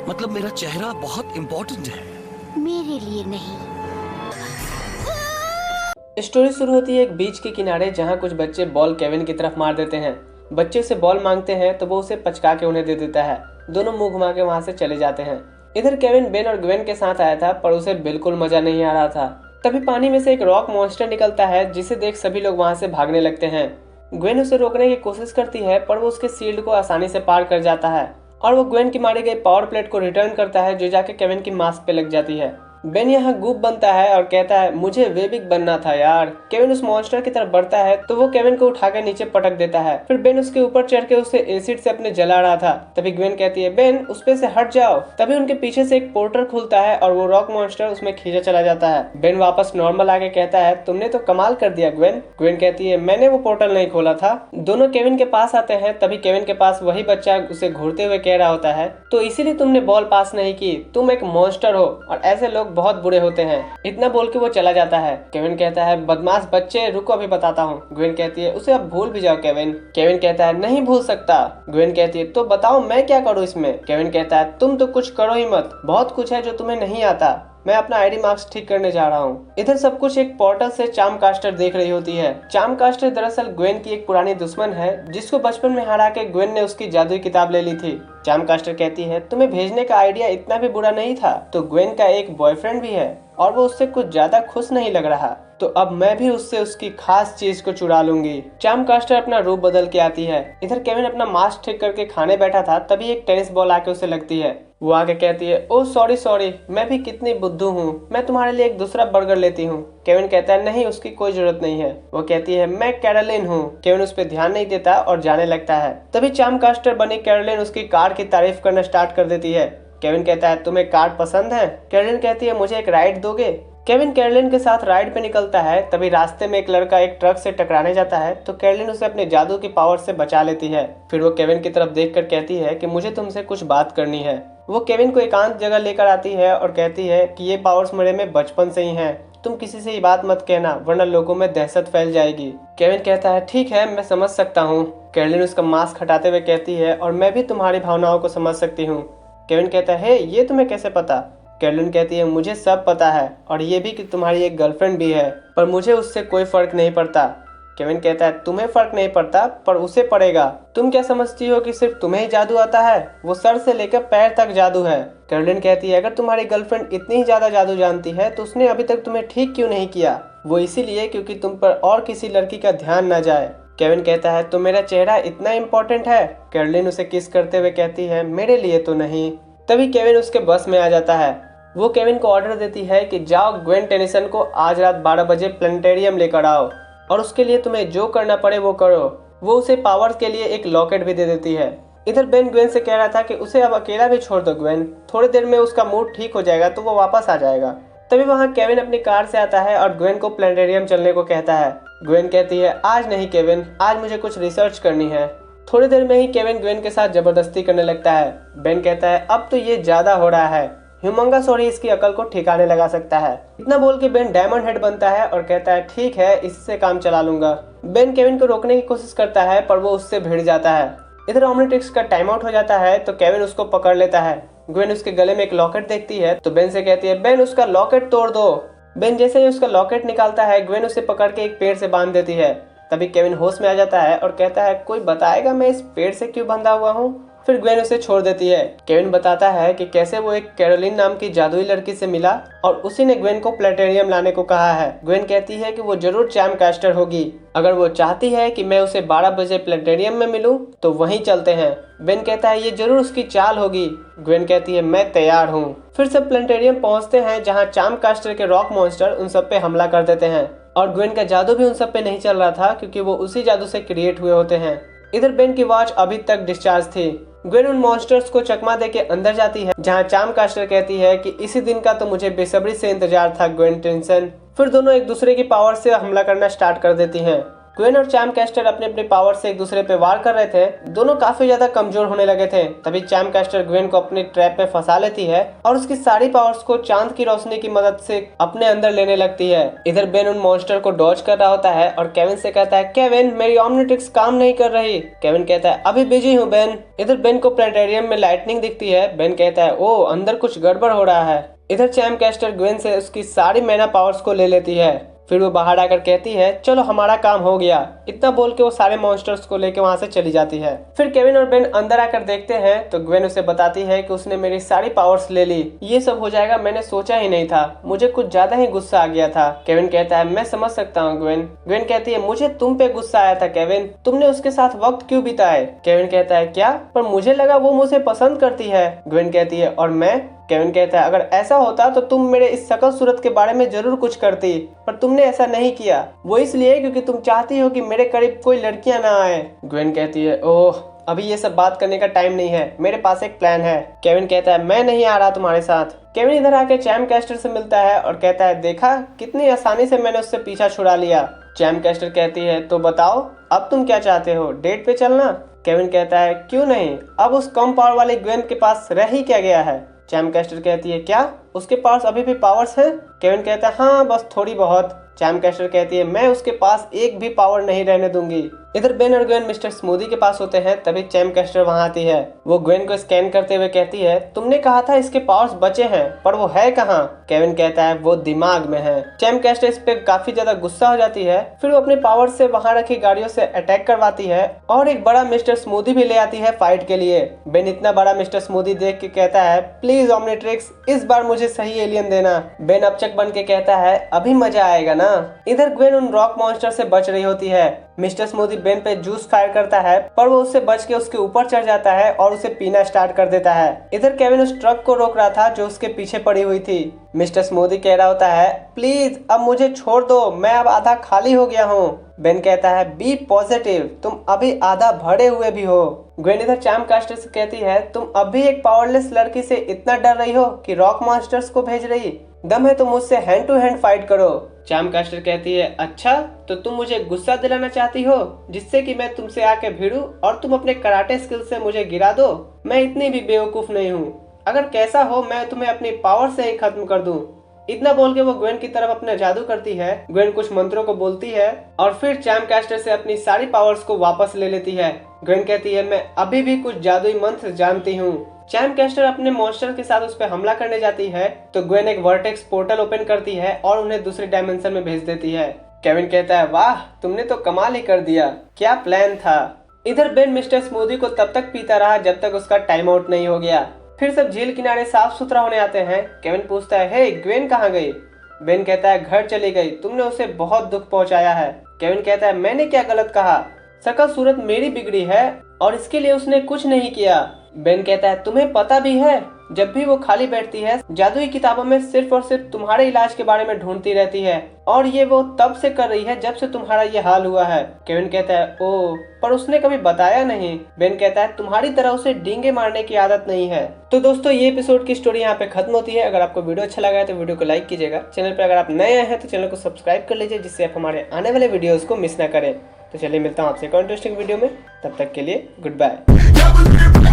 मतलब मेरा चेहरा बहुत इम्पोर्टेंट है। मेरे लिए नहीं। स्टोरी शुरू होती है एक बीच के किनारे जहां कुछ बच्चे बॉल केविन की तरफ मार देते हैं। बच्चे उसे बॉल मांगते हैं तो वो उसे पचका के उन्हें दे देता है। दोनों मुंह घुमा के वहां से चले जाते हैं। इधर केविन बेन और ग्वेन के साथ आया था पर उसे बिल्कुल मजा नहीं आ रहा था। तभी पानी में से एक रॉक मॉन्स्टर निकलता है जिसे देख सभी लोग वहां से भागने लगते हैं। ग्वेन उसे रोकने की कोशिश करती है पर वो उसके शील्ड को आसानी से पार कर जाता है और वो ग्वेन की मारी गई पावर प्लेट को रिटर्न करता है जो जाके केविन की मास्क पे लग जाती है। बेन यहाँ गुप बनता है और कहता है मुझे वेबिक बनना था यार। केविन उस मॉन्स्टर की तरफ बढ़ता है तो वो केविन को उठाकर नीचे पटक देता है। फिर बेन उसके ऊपर चढ़ के उसे एसिड से अपने जला रहा था। तभी ग्वेन कहती है बेन उस पे से हट जाओ। तभी उनके पीछे से एक पोर्टल खुलता है और वो रॉक मॉन्स्टर उसमें खींचा चला जाता है। बेन वापस नॉर्मल आके कहता है तुमने तो कमाल कर दिया ग्वेन। ग्वेन कहती है मैंने वो पोर्टल नहीं खोला था। दोनों केविन के पास आते हैं तभी केविन के पास वही बच्चा उसे घूरते हुए कह रहा होता है तो इसीलिए तुमने बॉल पास नहीं की, तुम एक मॉन्स्टर हो और ऐसे लोग बहुत बुरे होते हैं। इतना बोल के वो चला जाता है। केविन कहता है बदमाश बच्चे रुको अभी बताता हूँ। ग्वेन कहती है उसे अब भूल भी जाओ केविन। केविन कहता है नहीं भूल सकता। ग्वेन कहती है तो बताओ मैं क्या करूँ इसमें। केविन कहता है तुम तो कुछ करो ही मत, बहुत कुछ है जो तुम्हें नहीं आता। मैं अपना आईडी मार्क्स ठीक करने जा रहा हूँ। इधर सब कुछ एक पोर्टल से चार्म कास्टर देख रही होती है। चार्म कास्टर दरअसल ग्वेन की एक पुरानी दुश्मन है जिसको बचपन में हरा के ग्वेन ने उसकी जादुई किताब ले ली थी। चार्म कास्टर कहती है तुम्हें भेजने का आइडिया इतना भी बुरा नहीं था, तो ग्वेन का एक बॉयफ्रेंड भी है और वो उससे कुछ ज्यादा खुश नहीं लग रहा, तो अब मैं भी उससे उसकी खास चीज को चुरा लूंगी। चार्म कास्टर अपना रूप बदल के आती है। इधर केविन अपना मास्क ठीक करके खाने बैठा था तभी एक टेनिस बॉल आके उसे लगती है। वो आके कहती है ओ सॉरी मैं भी कितनी बुद्धू हूँ, मैं तुम्हारे लिए एक दूसरा बर्गर लेती हूँ। केविन कहता है नहीं उसकी कोई जरूरत नहीं है। वो कहती है मैं कैरोलिन हूँ। केविन उस पर ध्यान नहीं देता और जाने लगता है। तभी चार्म कास्टर बनी कैरोलिन उसकी कार की तारीफ करना स्टार्ट कर देती है। केविन कहता है तुम्हें कार पसंद है। कैरोलिन कहती है मुझे एक राइड दोगे। केविन कैरोलिन के साथ राइड पे निकलता है। तभी रास्ते में एक लड़का एक ट्रक से टकराने जाता है तो कैरोलिन उसे अपने जादू की पावर से बचा लेती है। फिर वो केविन की तरफ देखकर कहती है कि मुझे तुमसे कुछ बात करनी है। वो केविन को एकांत जगह लेकर आती है और कहती है कि ये पावर्स मेरे में बचपन से ही हैं, तुम किसी से ये बात मत कहना वरना लोगों में दहशत फैल जाएगी। केविन कहता है ठीक है मैं समझ सकता हूँ। कैरोलिन उसका मास्क हटाते हुए कहती है और मैं भी तुम्हारी भावनाओं को समझ सकती हूँ। केविन कहता है ये तुम्हें कैसे पता। कैरोलिन कहती है मुझे सब पता है और ये भी कि तुम्हारी एक गर्लफ्रेंड भी है, पर मुझे उससे कोई फर्क नहीं पड़ता। केविन कहता है तुम्हें फर्क नहीं पड़ता पर उसे पड़ेगा। तुम क्या समझती हो कि सिर्फ तुम्हें ही जादू आता है, वो सर से लेकर पैर तक जादू है। कैरोलिन कहती है अगर तुम्हारी गर्लफ्रेंड इतनी ही ज्यादा जादू जानती है तो उसने अभी तक तुम्हें ठीक क्यों नहीं किया। वो इसीलिए क्योंकि तुम पर और किसी लड़की का ध्यान न जाए। केविन कहता है तो मेरा चेहरा इतना इम्पोर्टेंट है। कैरोलिन उसे किस करते हुए कहती है मेरे लिए तो नहीं। तभी केविन उसके बस में आ जाता है। वो केविन को ऑर्डर देती है कि जाओ ग्वेन टेनिसन को आज रात 12 बजे प्लेनेटेरियम लेकर आओ और उसके लिए तुम्हें जो करना पड़े वो करो। वो उसे पावर्स के लिए एक लॉकेट भी दे देती है। इधर बेन ग्वेन से कह रहा था कि उसे अब अकेला भी छोड़ दो ग्वेन, थोड़ी देर में उसका मूड ठीक हो जाएगा तो वो वापस आ जाएगा। तभी वहाँ केविन अपनी कार से आता है और ग्वेन को प्लेनेटेरियम चलने को कहता है। ग्वेन कहती है आज नहीं केविन, आज मुझे कुछ रिसर्च करनी है। थोड़ी देर में ही केविन ग्वेन के साथ जबरदस्ती करने लगता है। बेन कहता है अब तो ये ज्यादा हो रहा है, ह्यूमंगस और इसकी अकल को ठिकाने लगा सकता है। इतना बोल के बेन डायमंड हेड बनता है और कहता है ठीक है इससे काम चला लूंगा। बेन केविन को रोकने की कोशिश करता है पर वो उससे भिड़ जाता है। इधर ओमनिट्रिक्स का टाइम आउट हो जाता है तो केविन उसको पकड़ लेता है। ग्वेन उसके गले में एक लॉकेट देखती है तो बेन से कहती है बेन उसका लॉकेट तोड़ दो। बेन जैसे ही उसका लॉकेट निकालता है ग्वेन उसे पकड़ के एक पेड़ से बांध देती है। तभी केविन होश में आ जाता है और कहता है कोई बताएगा मैं इस पेड़ से क्यों बंधा हुआ हूँ। फिर ग्वेन उसे छोड़ देती है। केविन बताता है कि कैसे वो एक कैरोलिन नाम की जादुई लड़की से मिला और उसी ने ग्वेन को प्लेनेटेरियम लाने को कहा है। ग्वेन कहती है कि वो जरूर चार्म कास्टर होगी, अगर वो चाहती है कि मैं उसे 12 बजे प्लेनेटेरियम में मिलूं तो वहीं चलते हैं। बेन कहता है ये जरूर उसकी चाल होगी। ग्वेन कहती है मैं तैयार हूँ। फिर सब प्लेनेटेरियम पहुँचते हैं जहाँ चार्म कास्टर के रॉक मॉन्स्टर उन सब पे हमला कर देते हैं और ग्वेन का जादू भी उन सब पे नहीं चल रहा था क्योंकि वो उसी जादू से क्रिएट हुए होते हैं। इधर बेन की वॉच अभी तक डिस्चार्ज थी। ग्वेन उन मॉन्स्टर्स को चकमा देके अंदर जाती है जहां चार्म कास्टर कहती है कि इसी दिन का तो मुझे बेसब्री से इंतजार था ग्वेन टेनिसन। फिर दोनों एक दूसरे की पावर से हमला करना स्टार्ट कर देती हैं। ग्वेन और चैम कैस्टर अपने अपने पावर से एक दूसरे पे वार कर रहे थे। दोनों काफी ज्यादा कमजोर होने लगे थे। तभी चैम कैस्टर ग्वेन को अपने ट्रैप में फंसा लेती है और उसकी सारी पावर्स को चांद की रोशनी की मदद से अपने अंदर लेने लगती है। इधर बेन उन मॉन्स्टर को डॉज कर रहा होता है और केविन से कहता है, केविन मेरी ऑमनिट्रिक्स काम नहीं कर रही। केविन कहता है, अभी बिजी हूँ बेन। इधर बेन को प्लेनेटेरियम में लाइटनिंग दिखती है। बेन कहता है, ओ अंदर कुछ गड़बड़ हो रहा है। इधर चैम कैस्टर ग्वेन से उसकी सारी मैना पावर्स को ले लेती है। फिर वो बाहर आकर कहती है, चलो हमारा काम हो गया। इतना बोल के वो सारे मॉन्स्टर्स को लेके वहां से चली जाती है। फिर केविन और बेन अंदर आकर देखते हैं तो ग्वेन उसे बताती है कि उसने मेरी सारी पावर्स ले ली। ये सब हो जाएगा मैंने सोचा ही नहीं था, मुझे कुछ ज्यादा ही गुस्सा आ गया था। केविन कहता है, मैं समझ सकता हूँ ग्वेन। ग्वेन कहती है, मुझे तुम पे गुस्सा आया था केविन, तुमने उसके साथ वक्त क्यों बिताए। केविन कहता है, क्या, पर मुझे लगा वो मुझे पसंद करती है। ग्वेन कहती है, और मैं। केविन कहता है, अगर ऐसा होता तो तुम मेरे इस शकल सूरत के बारे में जरूर कुछ करती, पर तुमने ऐसा नहीं किया। वो इसलिए क्योंकि तुम चाहती हो कि मेरे करीब कोई लड़कियां ना आए। ग्वेन कहती है, ओह अभी ये सब बात करने का टाइम नहीं है, मेरे पास एक प्लान है। केविन कहता है, मैं नहीं आ रहा तुम्हारे साथ। केविन इधर आके चैम कैस्टर से मिलता है और कहता है, देखा कितनी आसानी से मैंने उससे पीछा छुड़ा लिया। चैम कैस्टर कहती है, तो बताओ अब तुम क्या चाहते हो, डेट पे चलना। केविन कहता है, क्यों नहीं, अब उस कम पावर वाली ग्वेन के पास रह ही क्या गया है। चैम कैस्टर कहती है, क्या उसके पास अभी भी पावर्स है। केविन कहता है, हाँ बस थोड़ी बहुत। चैम कैस्टर कहती है, मैं उसके पास एक भी पावर नहीं रहने दूंगी। इधर बेन और ग्वेन मिस्टर स्मूदी के पास होते हैं। तभी चैम कैस्टर वहां आती है। वो ग्वेन को स्कैन करते हुए कहती है, तुमने कहा था इसके पावर्स बचे हैं, पर वो है कहाँ। केविन कहता है, वो दिमाग में है। चैम कैस्टर इस पे काफी ज्यादा गुस्सा हो जाती है। फिर वो अपने पावर से वहां रखी गाड़ियों से अटैक करवाती है और एक बड़ा मिस्टर स्मूदी भी ले आती है फाइट के लिए। बेन इतना बड़ा मिस्टर स्मूदी देख के कहता है, प्लीज ऑमनिट्रिक्स इस बार मुझे सही एलियन देना। बेन अपचक बन के कहता है, अभी मजा आएगा ना। इधर ग्वेन उन रॉक मॉन्स्टर से बच रही होती है। मिस्टर स्मूदी बेन पे जूस फायर करता है, पर वो उससे बच के उसके ऊपर चढ़ जाता है और उसे पीना स्टार्ट कर देता है। इधर केविन उस ट्रक को रोक रहा था जो उसके पीछे पड़ी हुई थी। मिस्टर स्मूदी कह रहा होता है, प्लीज अब मुझे छोड़ दो, मैं अब आधा खाली हो गया हूँ। बेन कहता है, बी पॉजिटिव, तुम अभी आधा भरे हुए भी हो। ग्वेन इधर चैम कैस्टर से कहती है, तुम अब भी एक पावरलेस लड़की से इतना डर रही हो कि रॉक मॉन्स्टर्स को भेज रही, दम है तो मुझसे हैंड टू हैंड फाइट करो। चैम कैस्टर कहती है, अच्छा तो तुम मुझे गुस्सा दिलाना चाहती हो जिससे कि मैं तुमसे आके भिड़ूं और तुम अपने कराटे स्किल से मुझे गिरा दो। मैं इतनी भी बेवकूफ नहीं हूँ, अगर कैसा हो मैं तुम्हें अपनी पावर से ही खत्म कर दूं। इतना बोल के वो ग्वेन की तरफ अपना जादू करती है। ग्वेन कुछ मंत्रों को बोलती है और फिर चैम कैस्टर से अपनी सारी पावर्स को वापस ले लेती है। ग्वेन कहती है, मैं अभी भी कुछ जादुई मंत्र जानती हूँ। चैम कैस्टर अपने मॉन्स्टर के साथ उस पर हमला करने जाती है तो ग्वेन एक वर्टेक्स पोर्टल ओपन करती है और उन्हें दूसरे डायमेंशन में भेज देती है। केविन कहता है, वाह तुमने तो कमाल ही कर दिया, क्या प्लान था। इधर बेन मिस्टर स्मूदी को तब तक पीता रहा जब तक उसका टाइम आउट नहीं हो गया। फिर सब झील किनारे साफ सुथरा होने आते हैं। केविन पूछता है, हे ग्वेन कहाँ गई। बेन कहता है, घर चली गई, तुमने उसे बहुत दुख पहुंचाया है। केविन कहता है, मैंने क्या गलत कहा, शकल सूरत मेरी बिगड़ी है और इसके लिए उसने कुछ नहीं किया। बेन कहता है, तुम्हें पता भी है जब भी वो खाली बैठती है जादुई किताबों में सिर्फ और सिर्फ तुम्हारे इलाज के बारे में ढूंढती रहती है और ये वो तब से कर रही है जब से तुम्हारा ये हाल हुआ है। केविन कहता है, ओ पर उसने कभी बताया नहीं। बेन कहता है, तुम्हारी तरह उसे डींगे मारने की आदत नहीं है। तो दोस्तों ये एपिसोड की स्टोरी यहाँ पे खत्म होती है। अगर आपको वीडियो अच्छा लगा है तो वीडियो को लाइक कीजिएगा। चैनल पर अगर आप नए आए हैं तो चैनल को सब्सक्राइब कर लीजिए जिससे आप हमारे आने वाले वीडियोज को मिस ना करें। तो चलिए मिलता हूँ आपसे एक इंटरेस्टिंग वीडियो में, तब तक के लिए गुड बाय।